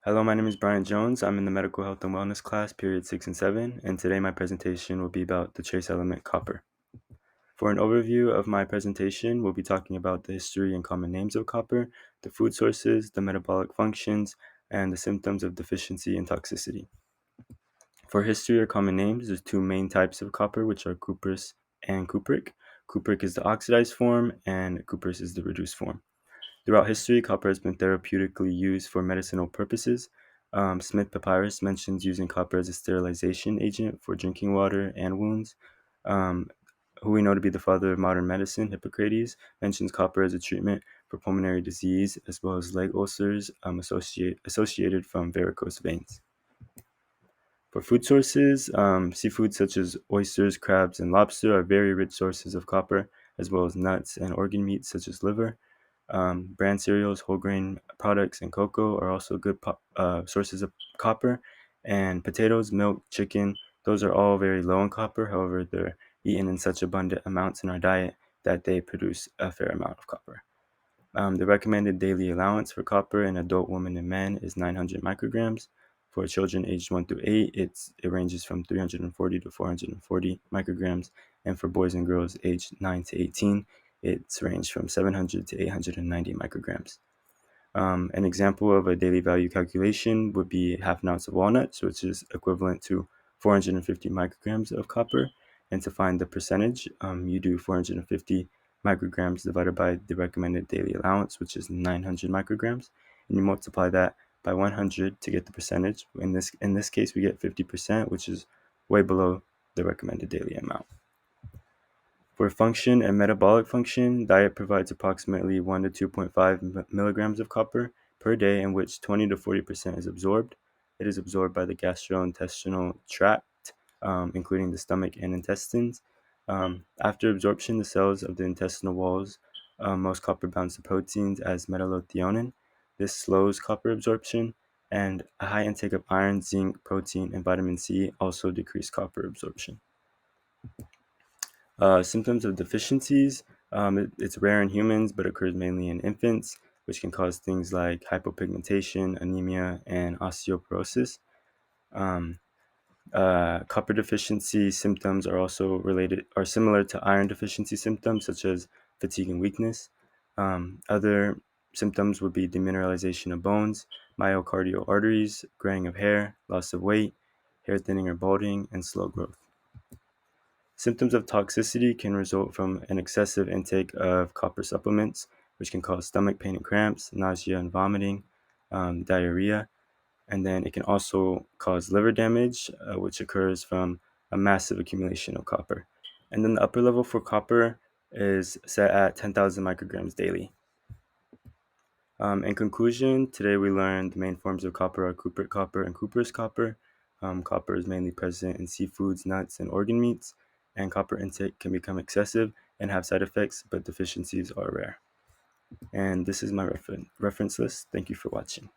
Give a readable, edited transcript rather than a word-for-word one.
Hello, my name is Brian Jones. I'm in the Medical Health and Wellness class, period 6 and 7, and today my presentation will be about the trace element copper. For an overview of my presentation, we'll be talking about the history and common names of copper, the food sources, the metabolic functions, and the symptoms of deficiency and toxicity. For history or common names, there's two main types of copper, which are cuprous and cupric. Cupric is the oxidized form, and cuprous is the reduced form. Throughout history, copper has been therapeutically used for medicinal purposes. Smith Papyrus mentions using copper as a sterilization agent for drinking water and wounds. Um, who we know to be the father of modern medicine, Hippocrates, mentions copper as a treatment for pulmonary disease as well as leg ulcers associated from varicose veins. For food sources, seafood such as oysters, crabs, and lobster are very rich sources of copper, as well as nuts and organ meats such as liver. Bran cereals, whole grain products, and cocoa are also good sources of copper. And potatoes, milk, chicken, those are all very low in copper. However, they're eaten in such abundant amounts in our diet that they produce a fair amount of copper. The recommended daily allowance for copper in adult women and men is 900 micrograms. For children aged 1 through 8, it ranges from 340 to 440 micrograms. And for boys and girls aged 9 to 18, it's ranged from 700 to 890 micrograms. An example of a daily value calculation would be half an ounce of walnuts, which is equivalent to 450 micrograms of copper. And to find the percentage, you do 450 micrograms divided by the recommended daily allowance, which is 900 micrograms, and you multiply that by 100 to get the percentage. In this case, we get 50%, which is way below the recommended daily amount. For function and metabolic function, diet provides approximately 1 to 2.5 milligrams of copper per day, in which 20 to 40% is absorbed. It is absorbed by the gastrointestinal tract, including the stomach and intestines. After absorption, the cells of the intestinal walls most copper bounds to proteins as metallothionein. This slows copper absorption, and a high intake of iron, zinc, protein, and vitamin C also decrease copper absorption. Symptoms of deficiencies. It's rare in humans, but occurs mainly in infants, which can cause things like hypopigmentation, anemia, and osteoporosis. Um, Copper deficiency symptoms are similar to iron deficiency symptoms, such as fatigue and weakness. Other symptoms would be demineralization of bones, myocardial arteries, graying of hair, loss of weight, hair thinning or balding, and slow growth. Symptoms of toxicity can result from an excessive intake of copper supplements, which can cause stomach pain and cramps, nausea and vomiting, diarrhea, and then it can also cause liver damage, which occurs from a massive accumulation of copper. And then the upper level for copper is set at 10,000 micrograms daily. In conclusion, today we learned the main forms of copper are cupric copper and cuprous copper. Copper is mainly present in seafoods, nuts, and organ meats, and copper intake can become excessive and have side effects, but deficiencies are rare. And this is my reference list. Thank you for watching.